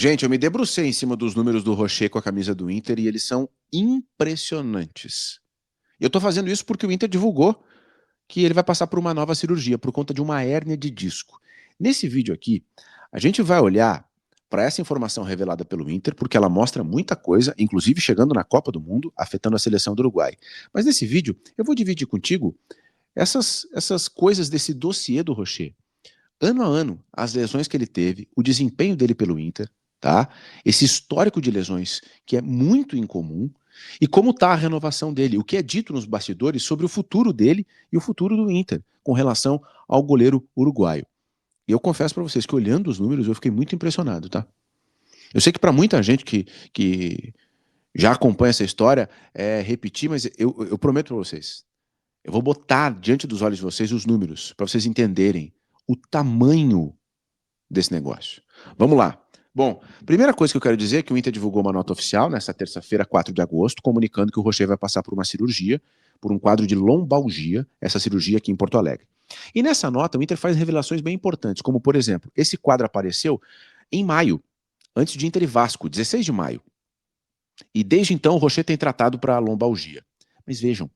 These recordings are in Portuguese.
Gente, eu me debrucei em cima dos números do Rocher com a camisa do Inter e eles são impressionantes. Eu tô fazendo isso porque o Inter divulgou que ele vai passar por uma nova cirurgia por conta de uma hérnia de disco. Nesse vídeo aqui, a gente vai olhar para essa informação revelada pelo Inter, porque ela mostra muita coisa, inclusive chegando na Copa do Mundo, afetando a seleção do Uruguai. Mas nesse vídeo, eu vou dividir contigo essas coisas desse dossiê do Rocher. Ano a ano, as lesões que ele teve, o desempenho dele pelo Inter, tá? Esse histórico de lesões que é muito incomum e como está a renovação dele, o que é dito nos bastidores sobre o futuro dele e o futuro do Inter com relação ao goleiro uruguaio. E eu confesso para vocês que olhando os números eu fiquei muito impressionado, tá? Eu sei que para muita gente que já acompanha essa história é repetir, mas eu prometo para vocês, eu vou botar diante dos olhos de vocês os números para vocês entenderem o tamanho desse negócio. Vamos lá. Bom, primeira coisa que eu quero dizer é que o Inter divulgou uma nota oficial nessa terça-feira, 4 de agosto, comunicando que o Rocher vai passar por uma cirurgia, por um quadro de lombalgia, essa cirurgia aqui em Porto Alegre. E nessa nota, o Inter faz revelações bem importantes, como, por exemplo, esse quadro apareceu em maio, antes de Inter e Vasco, 16 de maio. E desde então, o Rocher tem tratado para lombalgia. Mas vejam,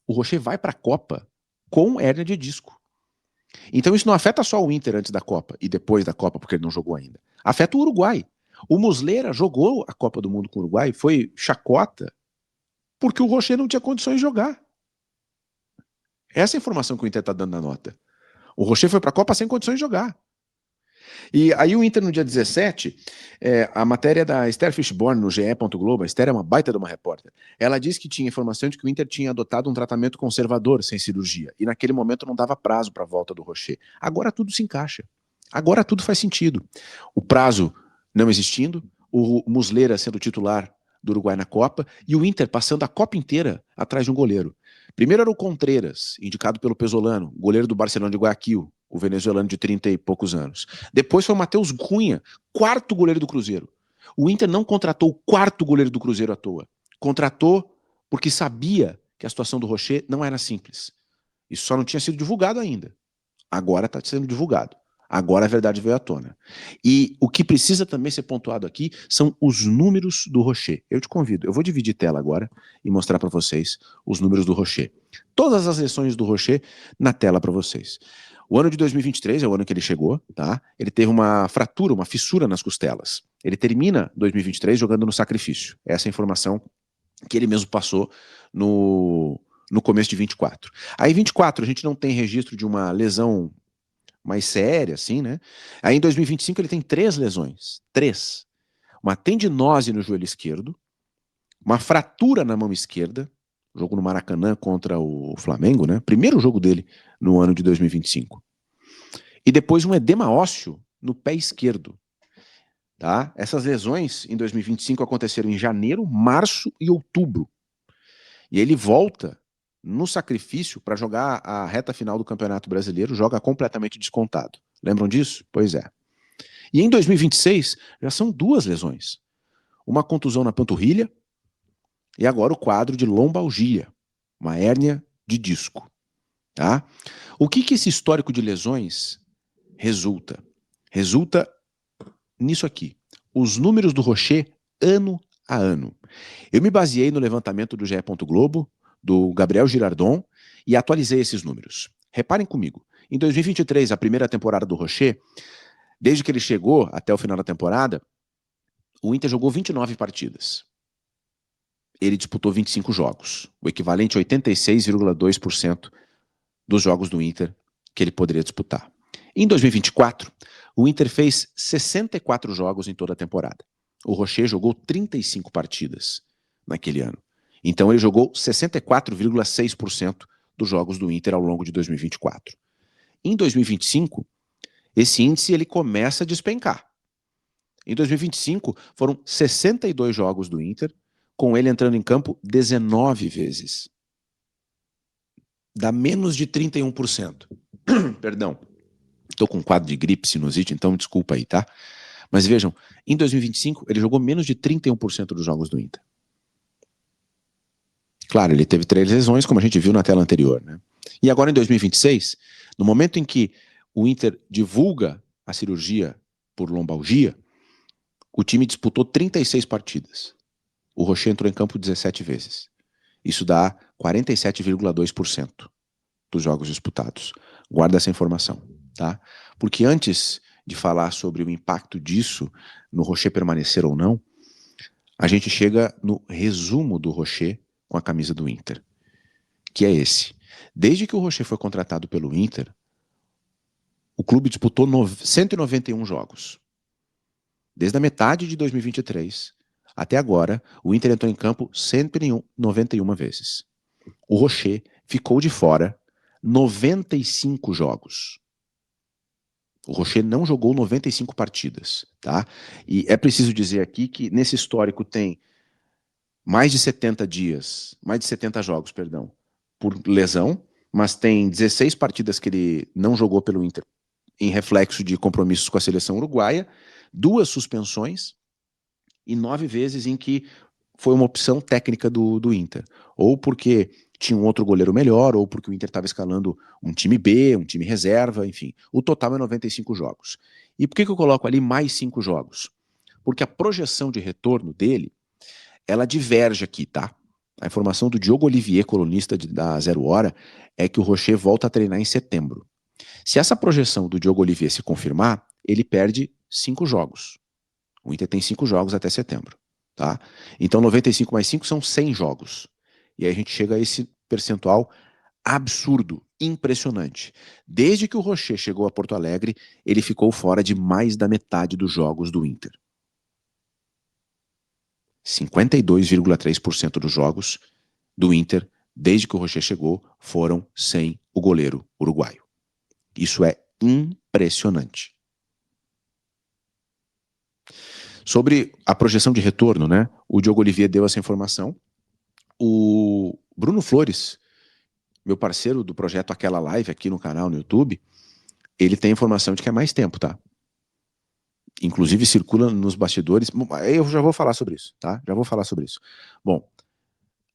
o Rocher vai para a Copa com hérnia de disco. Então isso não afeta só o Inter antes da Copa e depois da Copa, porque ele não jogou ainda. Afeta o Uruguai. O Muslera jogou a Copa do Mundo com o Uruguai, foi chacota, porque o Rocher não tinha condições de jogar. Essa é a informação que o Inter está dando na nota. O Rocher foi para a Copa sem condições de jogar. E aí o Inter no dia 17, a matéria da Esther Fishborn no GE. Globo, a Esther é uma baita de uma repórter, ela disse que tinha informação de que o Inter tinha adotado um tratamento conservador sem cirurgia, e naquele momento não dava prazo para a volta do Rocher. Agora tudo se encaixa. Agora tudo faz sentido. O prazo não existindo, o Muslera sendo titular do Uruguai na Copa, e o Inter passando a Copa inteira atrás de um goleiro. Primeiro era o Contreras, indicado pelo Pesolano, goleiro do Barcelona de Guayaquil, o venezuelano de 30 e poucos anos. Depois foi o Matheus Cunha, quarto goleiro do Cruzeiro. O Inter não contratou o quarto goleiro do Cruzeiro à toa. Contratou porque sabia que a situação do Rocher não era simples. Isso só não tinha sido divulgado ainda. Agora está sendo divulgado. Agora a verdade veio à tona. E o que precisa também ser pontuado aqui são os números do Rocher. Eu te convido, eu vou dividir tela agora e mostrar para vocês os números do Rocher. Todas as lições do Rocher na tela para vocês. O ano de 2023 é o ano que ele chegou, tá? Ele teve uma fratura, uma fissura nas costelas. Ele termina 2023 jogando no sacrifício. Essa é a informação que ele mesmo passou no começo de 24. Aí 24 a gente não tem registro de uma lesão mais séria, assim, né? Aí em 2025 ele tem 3 lesões. 3. Uma tendinose no joelho esquerdo, uma fratura na mão esquerda, jogo no Maracanã contra o Flamengo, né? Primeiro jogo dele no ano de 2025. E depois um edema ósseo no pé esquerdo. Tá? Essas lesões em 2025 aconteceram em janeiro, março e outubro. E ele volta no sacrifício para jogar a reta final do Campeonato Brasileiro, joga completamente descontado. Lembram disso? Pois é. E em 2026 já são 2 lesões. Uma contusão na panturrilha e agora o quadro de lombalgia, uma hérnia de disco. Tá? O que esse histórico de lesões resulta? Resulta nisso aqui. Os números do Rocher ano a ano. Eu me baseei no levantamento do GE. Globo, do Gabriel Girardon, e atualizei esses números. Reparem comigo. Em 2023, a primeira temporada do Rocher, desde que ele chegou até o final da temporada, o Inter jogou 29 partidas. Ele disputou 25 jogos, o equivalente a 86,2% dos jogos do Inter que ele poderia disputar. Em 2024, o Inter fez 64 jogos em toda a temporada. O Rocher jogou 35 partidas naquele ano. Então ele jogou 64,6% dos jogos do Inter ao longo de 2024. Em 2025, esse índice ele começa a despencar. Em 2025, foram 62 jogos do Inter, com ele entrando em campo 19 vezes. Dá menos de 31%. Perdão. Estou com um quadro de gripe, sinusite, então desculpa aí, tá? Mas vejam, em 2025, ele jogou menos de 31% dos jogos do Inter. Claro, ele teve 3 lesões, como a gente viu na tela anterior, né? E agora em 2026, no momento em que o Inter divulga a cirurgia por lombalgia, O time disputou 36 partidas. O Rocher entrou em campo 17 vezes. Isso dá 47,2% dos jogos disputados. Guarda essa informação, tá? Porque antes de falar sobre o impacto disso no Rocher permanecer ou não, a gente chega no resumo do Rocher com a camisa do Inter, que é esse. Desde que o Rocher foi contratado pelo Inter, o clube disputou 191 jogos. Desde a metade de 2023 até agora, o Inter entrou em campo 191 vezes. O Rocher ficou de fora 95 jogos. O Rocher não jogou 95 partidas, tá? E é preciso dizer aqui que nesse histórico tem mais de 70 dias, mais de 70 jogos, perdão, por lesão, mas tem 16 partidas que ele não jogou pelo Inter em reflexo de compromissos com a seleção uruguaia, 2 suspensões e 9 vezes em que foi uma opção técnica do Inter. Ou porque tinha um outro goleiro melhor, ou porque o Inter estava escalando um time B, um time reserva, enfim. O total é 95 jogos. E por que eu coloco ali mais 5 jogos? Porque a projeção de retorno dele, ela diverge aqui, tá? A informação do Diogo Olivier, colunista da Zero Hora, é que o Rocher volta a treinar em setembro. Se essa projeção do Diogo Olivier se confirmar, ele perde 5 jogos. O Inter tem 5 jogos até setembro, tá? Então 95 mais 5 são 100 jogos. E aí a gente chega a esse percentual absurdo, impressionante. Desde que o Rocher chegou a Porto Alegre, ele ficou fora de mais da metade dos jogos do Inter. 52,3% dos jogos do Inter, desde que o Rocher chegou, foram sem o goleiro uruguaio. Isso é impressionante. Sobre a projeção de retorno, né? O Diogo Olivier deu essa informação. O Bruno Flores, meu parceiro do projeto Aquela Live aqui no canal no YouTube, ele tem informação de que é mais tempo, tá? Inclusive circula nos bastidores. Eu já vou falar sobre isso, tá? Já vou falar sobre isso. Bom,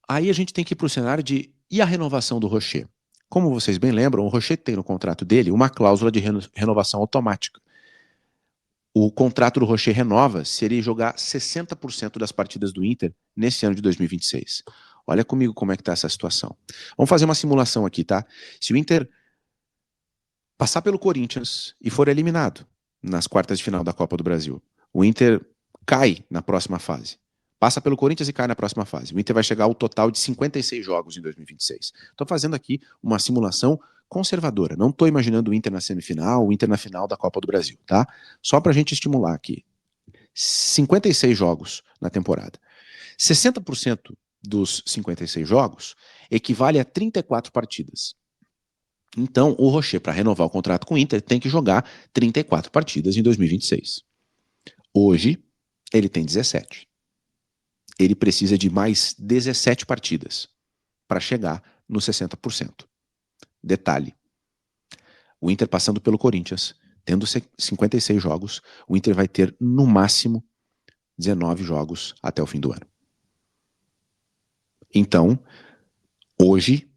aí a gente tem que ir para o cenário de e a renovação do Rocher? Como vocês bem lembram, o Rocher tem no contrato dele uma cláusula de renovação automática. O contrato do Rocher renova se ele jogar 60% das partidas do Inter nesse ano de 2026. Olha comigo como é que tá essa situação. Vamos fazer uma simulação aqui, tá? Se o Inter passar pelo Corinthians e for eliminado nas quartas de final da Copa do Brasil, o Inter cai na próxima fase. Passa pelo Corinthians e cai na próxima fase. O Inter vai chegar ao total de 56 jogos em 2026. Estou fazendo aqui uma simulação conservadora. Não estou imaginando o Inter na semifinal, o Inter na final da Copa do Brasil, tá? Só para a gente estimular aqui. 56 jogos na temporada. 60% dos 56 jogos equivale a 34 partidas. Então, o Rocher, para renovar o contrato com o Inter, tem que jogar 34 partidas em 2026. Hoje, ele tem 17. Ele precisa de mais 17 partidas para chegar nos 60%. Detalhe, o Inter passando pelo Corinthians, tendo 56 jogos, o Inter vai ter, no máximo, 19 jogos até o fim do ano. Então, hoje,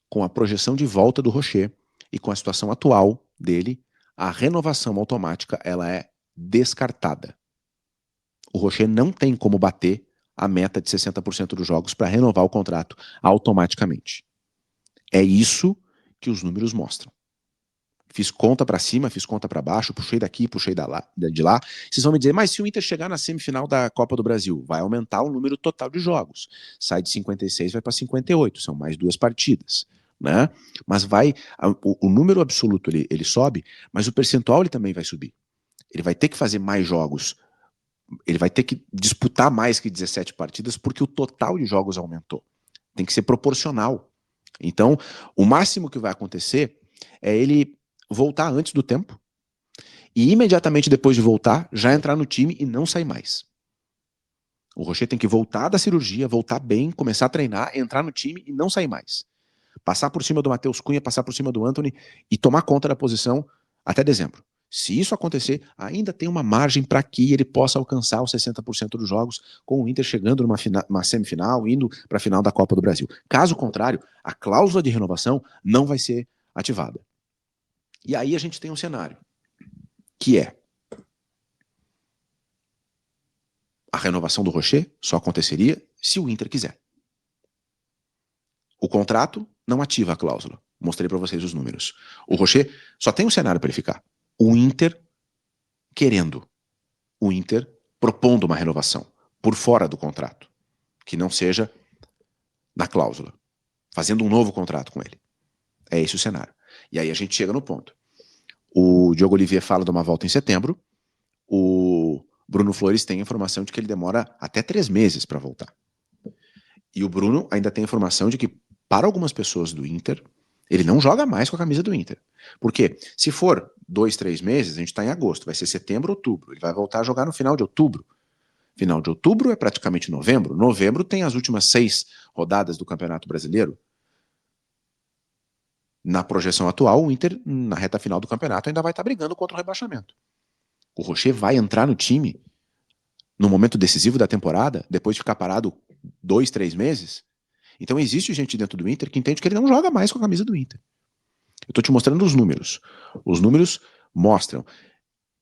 com a projeção de volta do Rocher e com a situação atual dele, a renovação automática ela é descartada. O Rocher não tem como bater a meta de 60% dos jogos para renovar o contrato automaticamente. É isso que os números mostram. Fiz conta para cima, fiz conta para baixo, puxei daqui, puxei de lá. Vocês vão me dizer, mas se o Inter chegar na semifinal da Copa do Brasil, vai aumentar o número total de jogos. Sai de 56, vai para 58, são mais 2 partidas. Né? Mas o número absoluto ele sobe, mas o percentual ele também vai subir. Ele vai ter que fazer mais jogos, ele vai ter que disputar mais que 17 partidas, porque o total de jogos aumentou. Tem que ser proporcional. Então, o máximo que vai acontecer é ele voltar antes do tempo e imediatamente depois de voltar, já entrar no time e não sair mais. O Rocher tem que voltar da cirurgia, voltar bem, começar a treinar, entrar no time e não sair mais. Passar por cima do Matheus Cunha, passar por cima do Antony e tomar conta da posição até dezembro. Se isso acontecer, ainda tem uma margem para que ele possa alcançar os 60% dos jogos, com o Inter chegando numa semifinal, indo para a final da Copa do Brasil. Caso contrário, a cláusula de renovação não vai ser ativada. E aí a gente tem um cenário, que é A renovação do Rocher só aconteceria se o Inter quiser. O contrato não ativa a cláusula. Mostrei para vocês os números. O Rocher só tem um cenário para ele ficar. O Inter querendo. O Inter propondo uma renovação por fora do contrato, que não seja na cláusula, fazendo um novo contrato com ele. É esse o cenário. E aí a gente chega no ponto. O Diogo Olivier fala de uma volta em setembro, o Bruno Flores tem a informação de que ele demora até 3 meses para voltar. E o Bruno ainda tem a informação de que, para algumas pessoas do Inter, ele não joga mais com a camisa do Inter. Porque se for 2, 3 meses, a gente está em agosto, vai ser setembro, outubro. Ele vai voltar a jogar no final de outubro. Final de outubro é praticamente novembro. Novembro tem as últimas 6 rodadas do Campeonato Brasileiro. Na projeção atual, o Inter, na reta final do campeonato, ainda vai estar brigando contra o rebaixamento. O Rocher vai entrar no time no momento decisivo da temporada, depois de ficar parado 2, 3 meses. Então existe gente dentro do Inter que entende que ele não joga mais com a camisa do Inter. Eu estou te mostrando os números. Os números mostram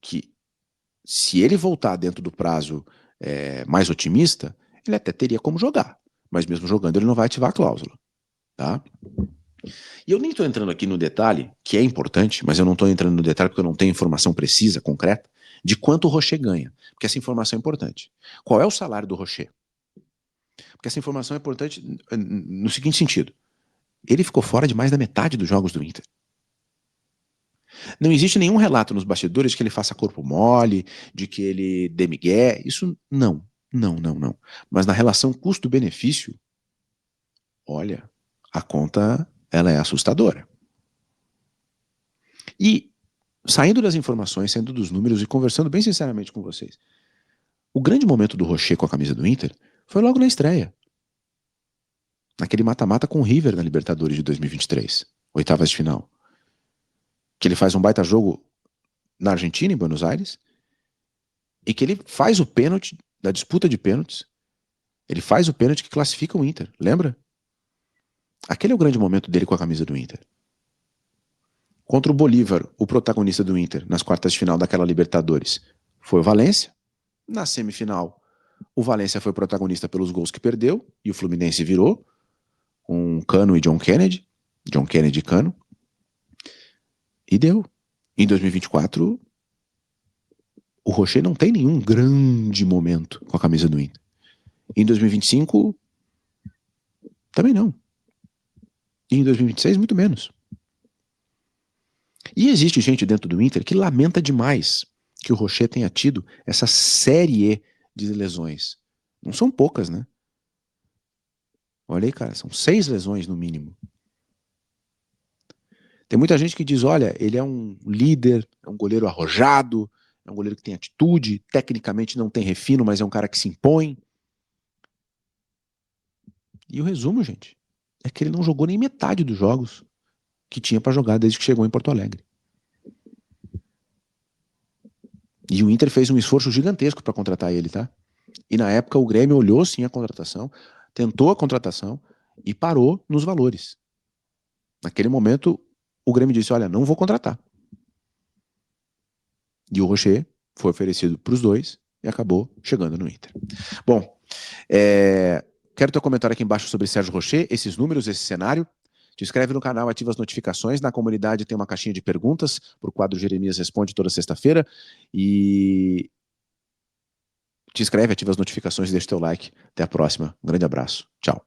que se ele voltar dentro do prazo mais otimista, ele até teria como jogar. Mas mesmo jogando, ele não vai ativar a cláusula. Tá? E eu nem estou entrando aqui no detalhe, que é importante, mas eu não estou entrando no detalhe porque eu não tenho informação precisa, concreta, de quanto o Rocher ganha. Porque essa informação é importante. Qual é o salário do Rocher? Porque essa informação é importante no seguinte sentido. Ele ficou fora de mais da metade dos jogos do Inter. Não existe nenhum relato nos bastidores de que ele faça corpo mole, de que ele dê migué. Isso não. Não. Mas na relação custo-benefício, olha, a conta ela é assustadora. E saindo das informações, saindo dos números e conversando bem sinceramente com vocês, o grande momento do Rocher com a camisa do Inter foi logo na estreia. Naquele mata-mata com o River na Libertadores de 2023, oitavas de final. Que ele faz um baita jogo na Argentina, em Buenos Aires, e que ele faz o pênalti da disputa de pênaltis. Ele faz o pênalti que classifica o Inter, lembra? Aquele é o grande momento dele com a camisa do Inter. Contra o Bolívar, o protagonista do Inter, nas quartas de final daquela Libertadores, foi o Valência. Na semifinal, o Valência foi protagonista pelos gols que perdeu, e o Fluminense virou, com Cano e John Kennedy e Cano, e deu. Em 2024, o Rocher não tem nenhum grande momento com a camisa do Inter. Em 2025, também não. E em 2026, muito menos. E existe gente dentro do Inter que lamenta demais que o Rocher tenha tido essa série de lesões. Não são poucas, né? Olha aí, cara, são 6 lesões no mínimo. Tem muita gente que diz, olha, ele é um líder, é um goleiro arrojado, é um goleiro que tem atitude, tecnicamente não tem refino, mas é um cara que se impõe. E o resumo, gente, é que ele não jogou nem metade dos jogos que tinha para jogar desde que chegou em Porto Alegre. E o Inter fez um esforço gigantesco para contratar ele, tá? E na época o Grêmio olhou sim a contratação, tentou a contratação e parou nos valores. Naquele momento, o Grêmio disse, olha, não vou contratar. E o Rocher foi oferecido para os dois e acabou chegando no Inter. Bom, quero teu comentário aqui embaixo sobre Sérgio Rocher, esses números, esse cenário. Te inscreve no canal, ativa as notificações. Na comunidade tem uma caixinha de perguntas para o quadro Jeremias Responde toda sexta-feira. E te inscreve, ativa as notificações e deixa teu like. Até a próxima. Um grande abraço. Tchau.